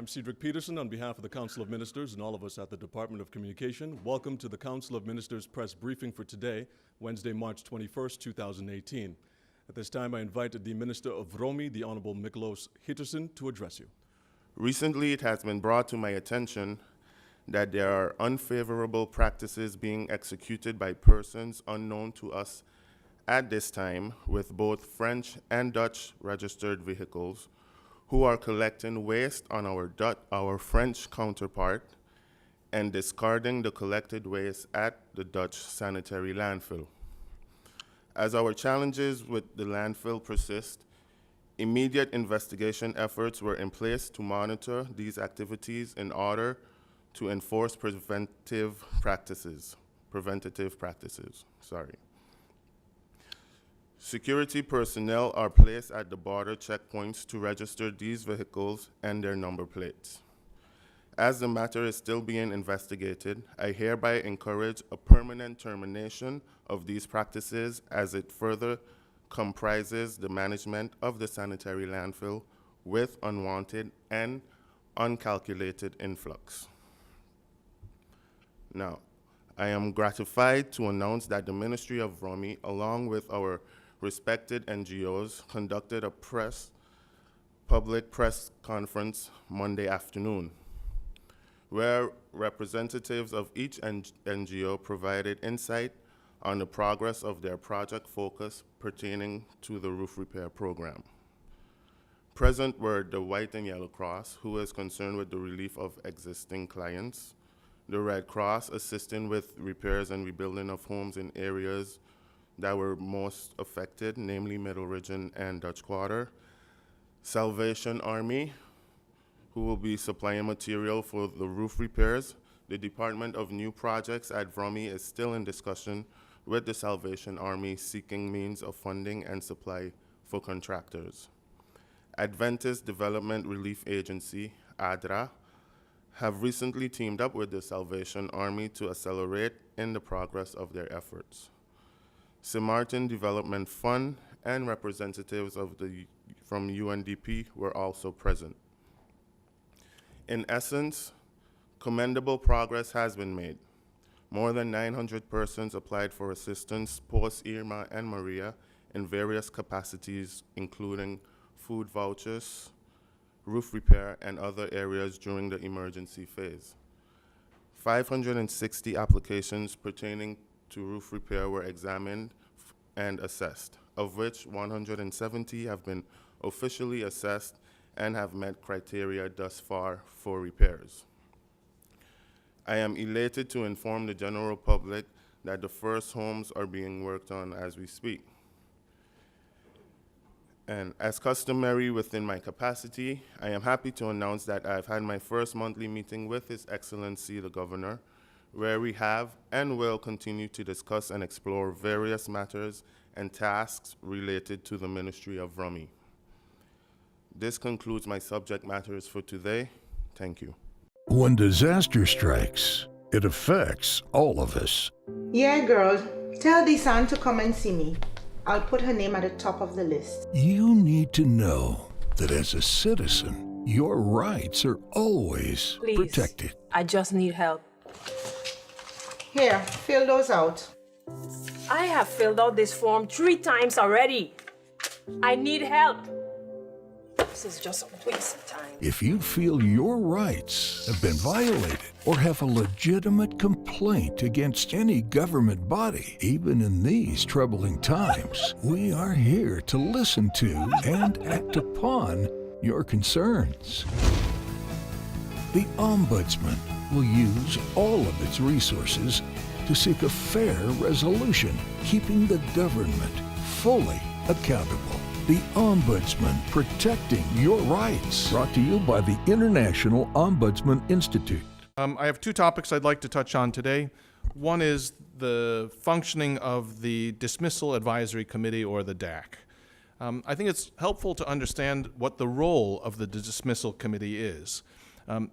I'm Cedric Peterson on behalf of the Council of Ministers and all of us at the Department of Communication. Welcome to the Council of Ministers press briefing for today, Wednesday, March 21st, 2018. At this time, I invited the Minister of Romi, the Honorable Miklos Hitterson, to address you. Recently, it has been brought to my attention that there are unfavorable practices being executed by persons unknown to us at this time with both French and Dutch registered vehicles who are collecting waste on our French counterpart and discarding the collected waste at the Dutch sanitary landfill. As our challenges with the landfill persist, immediate investigation efforts were in place to monitor these activities in order to enforce preventative practices. Security personnel are placed at the border checkpoints to register these vehicles and their number plates. As the matter is still being investigated, I hereby encourage a permanent termination of these practices as it further comprises the management of the sanitary landfill with unwanted and uncalculated influx. Now, I am gratified to announce that the Ministry of Romi, along with our respected NGOs, conducted a public press conference Monday afternoon, where representatives of each NGO provided insight on the progress of their project focus pertaining to the roof repair program. Present were the White and Yellow Cross, who is concerned with the relief of existing clients, the Red Cross assisting with repairs and rebuilding of homes in areas that were most affected, namely Middle Region and Dutch Quarter, Salvation Army, who will be supplying material for the roof repairs. The Department of New Projects at Vromi is still in discussion with the Salvation Army seeking means of funding and supply for contractors. Adventist Development Relief Agency, ADRA, have recently teamed up with the Salvation Army to accelerate in the progress of their efforts. St. Martin Development Fund and representatives from UNDP were also present. In essence, commendable progress has been made. More than 900 persons applied for assistance post-Irma and Maria in various capacities, including food vouchers, roof repair, and other areas during the emergency phase. 560 applications pertaining to roof repair were examined and assessed, of which 170 have been officially assessed and have met criteria thus far for repairs. I am elated to inform the general public that the first homes are being worked on as we speak. And as customary within my capacity, I am happy to announce that I've had my first monthly meeting with His Excellency the Governor, where we have and will continue to discuss and explore various matters and tasks related to the Ministry of Romi. This concludes my subject matters for today. Thank you. When disaster strikes, it affects all of us. Yeah, girl. Tell Desan to come and see me. I'll put her name at the top of the list. You need to know that as a citizen, your rights are always protected. I just need help. Here, fill those out. I have filled out this form 3 times already. I need help. This is just a waste of time. If you feel your rights have been violated or have a legitimate complaint against any government body, even in these troubling times, we are here to listen to and act upon your concerns. The Ombudsman will use all of its resources to seek a fair resolution, keeping the government fully accountable. The Ombudsman, protecting your rights. Brought to you by the International Ombudsman Institute. I have 2 topics I'd like to touch on today. One is the functioning of the Dismissal Advisory Committee, or the DAC. I think it's helpful to understand what the role of the Dismissal Committee is.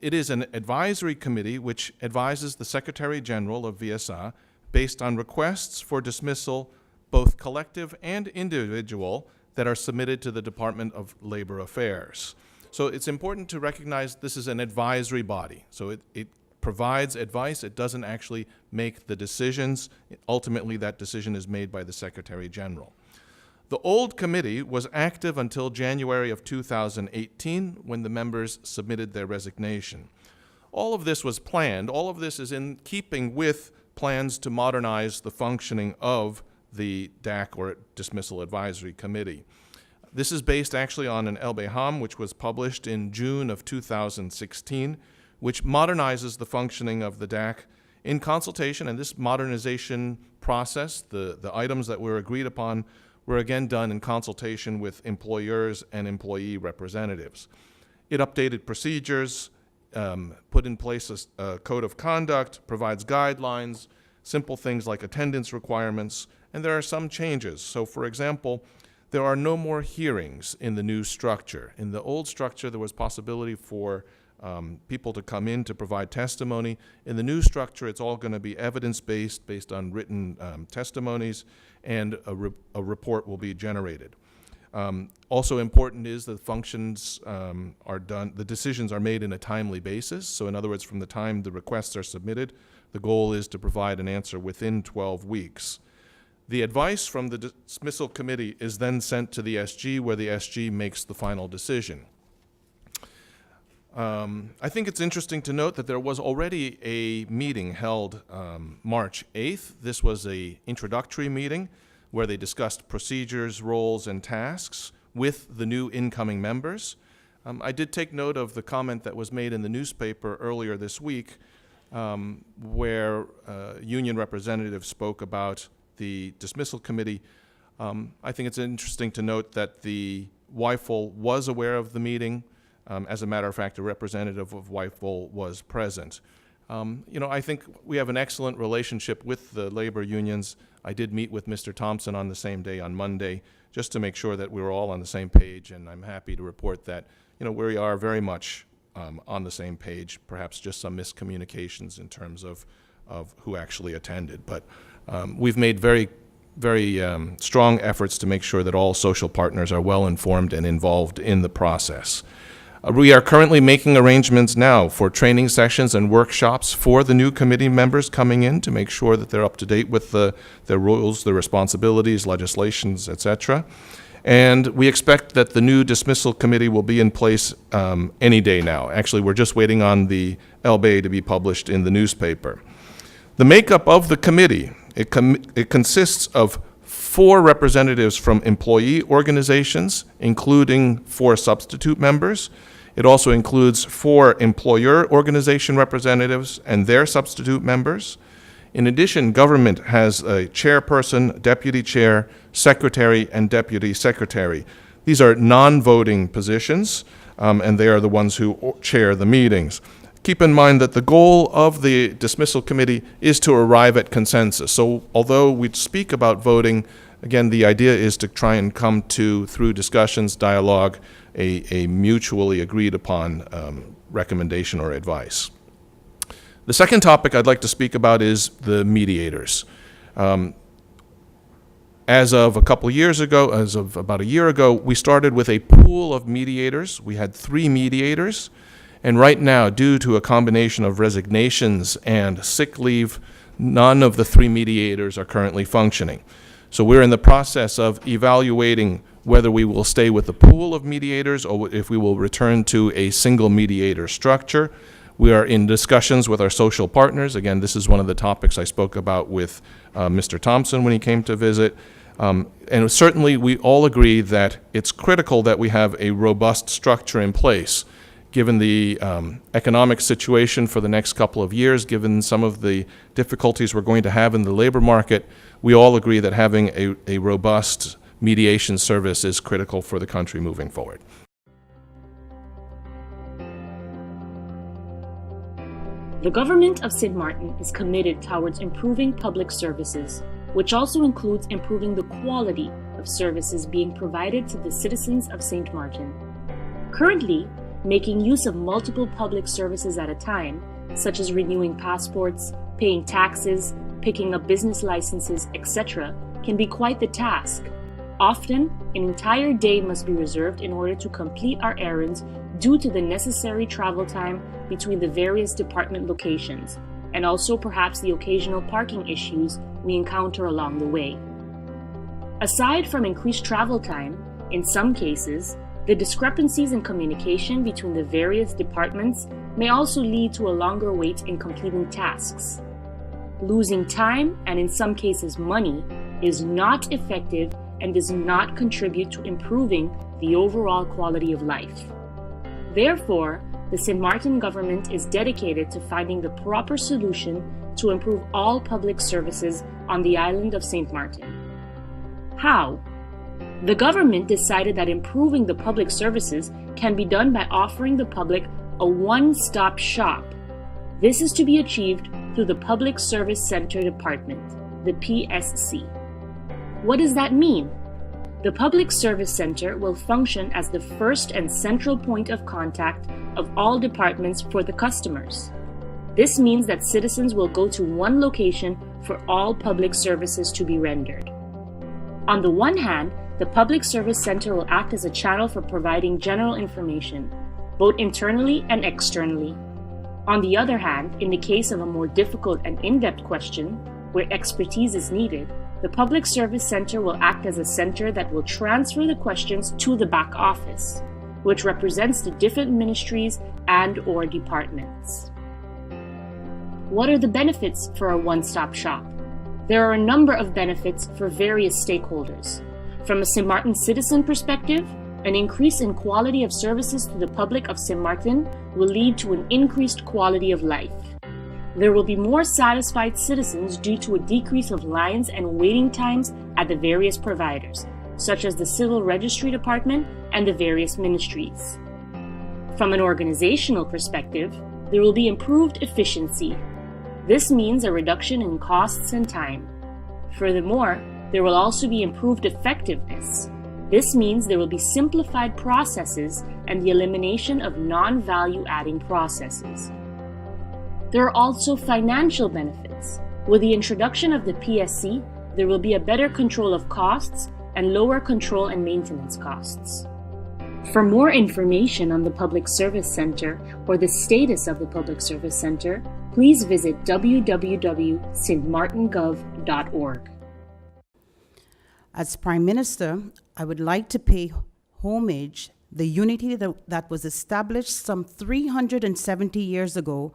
It is an advisory committee which advises the Secretary General of VSA based on requests for dismissal, both collective and individual, that are submitted to the Department of Labor Affairs. So it's important to recognize this is an advisory body. So it provides advice. It doesn't actually make the decisions. Ultimately, that decision is made by the Secretary General. The old committee was active until January of 2018 when the members submitted their resignation. All of this was planned. All of this is in keeping with plans to modernize the functioning of the DAC, or Dismissal Advisory Committee. This is based actually on an LBHAM, which was published in June of 2016, which modernizes the functioning of the DAC in consultation. And this modernization process, the items that were agreed upon, were again done in consultation with employers and employee representatives. It updated procedures, put in place a code of conduct, provides guidelines, simple things like attendance requirements, and there are some changes. So for example, there are no more hearings in the new structure. In the old structure, there was possibility for people to come in to provide testimony. In the new structure, it's all going to be evidence-based, based on written testimonies, and a report will be generated. Also important is that functions are done, the decisions are made in a timely basis. So in other words, from the time the requests are submitted, the goal is to provide an answer within 12 weeks. The advice from the dismissal committee is then sent to the SG, where the SG makes the final decision. I think it's interesting to note that there was already a meeting held March 8th. This was an introductory meeting where they discussed procedures, roles, and tasks with the new incoming members. I did take note of the comment that was made in the newspaper earlier this week where union representatives spoke about the dismissal committee. I think it's interesting to note that the WIFOL was aware of the meeting. As a matter of fact, a representative of WIFOL was present. I think we have an excellent relationship with the labor unions. I did meet with Mr. Thompson on the same day, on Monday, just to make sure that we were all on the same page, and I'm happy to report that we are very much on the same page, perhaps just some miscommunications in terms of who actually attended. But we've made very strong efforts to make sure that all social partners are well informed and involved in the process. We are currently making arrangements now for training sessions and workshops for the new committee members coming in to make sure that they're up to date with their rules, their responsibilities, legislations, etc. And we expect that the new dismissal committee will be in place any day now. Actually, we're just waiting on the LBA to be published in the newspaper. The makeup of the committee, it consists of 4 representatives from employee organizations, including 4 substitute members. It also includes 4 employer organization representatives and their substitute members. In addition, government has a chairperson, deputy chair, secretary, and deputy secretary. These are non-voting positions, and they are the ones who chair the meetings. Keep in mind that the goal of the dismissal committee is to arrive at consensus. So although we speak about voting, again, the idea is to try and come to, through discussions, dialogue, a mutually agreed upon recommendation or advice. The second topic I'd like to speak about is the mediators. As of about a year ago, we started with a pool of mediators. We had 3 mediators, and right now, due to a combination of resignations and sick leave, none of the 3 mediators are currently functioning. So we're in the process of evaluating whether we will stay with the pool of mediators or if we will return to a single mediator structure. We are in discussions with our social partners. Again, this is one of the topics I spoke about with Mr. Thompson when he came to visit. And certainly we all agree that it's critical that we have a robust structure in place. Given the economic situation for the next couple of years, given some of the difficulties we're going to have in the labor market, we all agree that having a robust mediation service is critical for the country moving forward. The government of St. Martin is committed towards improving public services, which also includes improving the quality of services being provided to the citizens of St. Martin. Currently, making use of multiple public services at a time, such as renewing passports, paying taxes, picking up business licenses, etc., can be quite the task. Often, an entire day must be reserved in order to complete our errands due to the necessary travel time between the various department locations, and also perhaps the occasional parking issues we encounter along the way. Aside from increased travel time, in some cases, the discrepancies in communication between the various departments may also lead to a longer wait in completing tasks. Losing time, and in some cases money, is not effective and does not contribute to improving the overall quality of life. Therefore, the St. Martin government is dedicated to finding the proper solution to improve all public services on the island of St. Martin. How? The government decided that improving the public services can be done by offering the public a one-stop shop. This is to be achieved through the Public Service Center Department, the PSC. What does that mean? The Public Service Center will function as the first and central point of contact of all departments for the customers. This means that citizens will go to one location for all public services to be rendered. On the one hand, the Public Service Center will act as a channel for providing general information, both internally and externally. On the other hand, in the case of a more difficult and in-depth question, where expertise is needed, the Public Service Center will act as a center that will transfer the questions to the back office, which represents the different ministries and/or departments. What are the benefits for a one-stop shop? There are a number of benefits for various stakeholders. From a St. Martin citizen perspective, an increase in quality of services to the public of St. Martin will lead to an increased quality of life. There will be more satisfied citizens due to a decrease of lines and waiting times at the various providers, such as the Civil Registry Department and the various ministries. From an organizational perspective, there will be improved efficiency. This means a reduction in costs and time. Furthermore, there will also be improved effectiveness. This means there will be simplified processes and the elimination of non-value adding processes. There are also financial benefits. With the introduction of the PSC, there will be a better control of costs and lower control and maintenance costs. For more information on the Public Service Center or the status of the Public Service Center, please visit www.stmartingov.org. As Prime Minister, I would like to pay homage the unity that was established some 370 years ago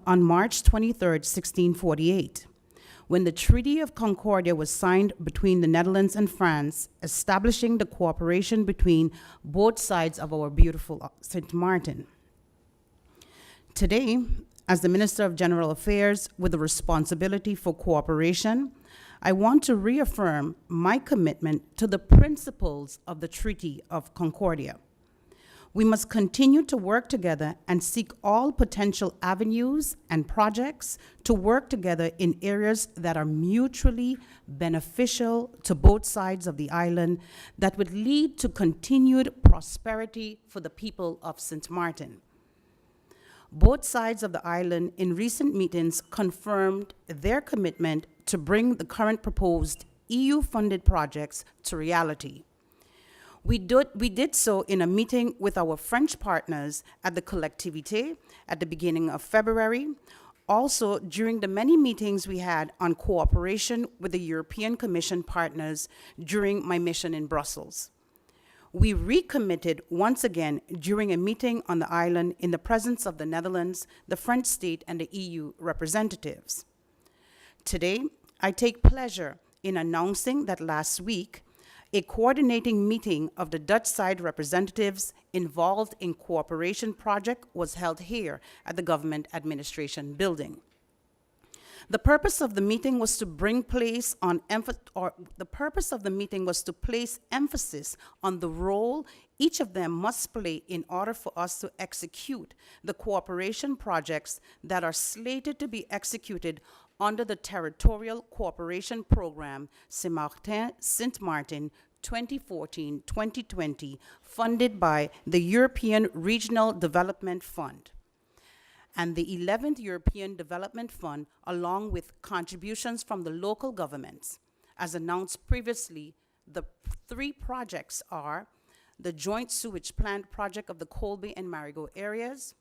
on March 23, 1648, when the Treaty of Concordia was signed between the Netherlands and France, establishing the cooperation between both sides of our beautiful St. Martin. Today, as the Minister of General Affairs with the responsibility for cooperation, I want to reaffirm my commitment to the principles of the Treaty of Concordia. We must continue to work together and seek all potential avenues and projects to work together in areas that are mutually beneficial to both sides of the island that would lead to continued prosperity for the people of St. Martin. Both sides of the island in recent meetings confirmed their commitment to bring the current proposed EU-funded projects to reality. We did so in a meeting with our French partners at the Collectivité at the beginning of February, also during the many meetings we had on cooperation with the European Commission partners during my mission in Brussels. We recommitted once again during a meeting on the island in the presence of the Netherlands, the French state, and the EU representatives. Today, I take pleasure in announcing that last week, a coordinating meeting of the Dutch side representatives involved in cooperation project was held here at the Government Administration Building. The purpose of the meeting was to place emphasis on the role each of them must play in order for us to execute the cooperation projects that are slated to be executed under the Territorial Cooperation Program St. Martin 2014-2020, funded by the European Regional Development Fund and the 11th European Development Fund, along with contributions from the local governments. As announced previously, the three projects are the joint sewage plant project of the Colby and Marigot areas,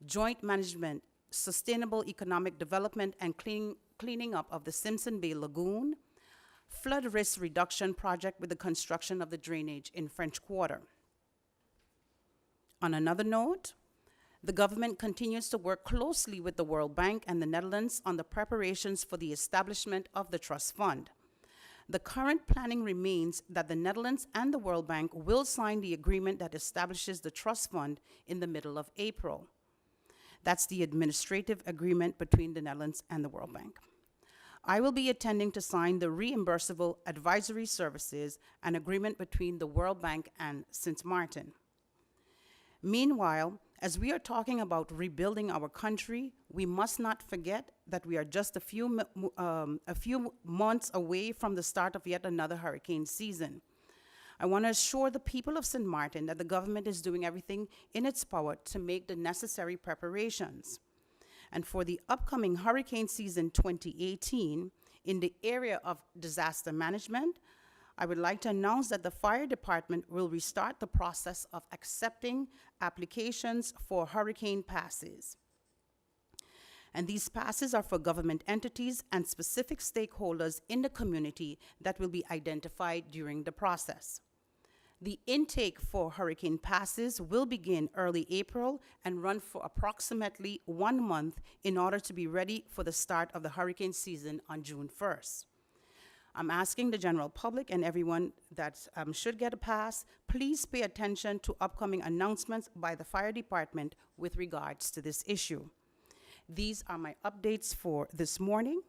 joint management, sustainable economic development and cleaning up of the Simpson Bay Lagoon, flood risk reduction project with the construction of the drainage in French Quarter. On another note, the government continues to work closely with the World Bank and the Netherlands on the preparations for the establishment of the trust fund. The current planning remains that the Netherlands and the World Bank will sign the agreement that establishes the trust fund in the middle of April. That's the administrative agreement between the Netherlands and the World Bank. I will be attending to sign the reimbursable advisory services, an agreement between the World Bank and Sint Maarten. Meanwhile, as we are talking about rebuilding our country, we must not forget that we are just a few months away from the start of yet another hurricane season. I want to assure the people of Sint Maarten that the government is doing everything in its power to make the necessary preparations. And for the upcoming hurricane season 2018, in the area of disaster management, I would like to announce that the fire department will restart the process of accepting applications for hurricane passes. And these passes are for government entities and specific stakeholders in the community that will be identified during the process. The intake for hurricane passes will begin early April and run for approximately 1 month in order to be ready for the start of the hurricane season on June 1st. I'm asking the general public and everyone that should get a pass, please pay attention to upcoming announcements by the fire department with regards to this issue. These are my updates for this morning.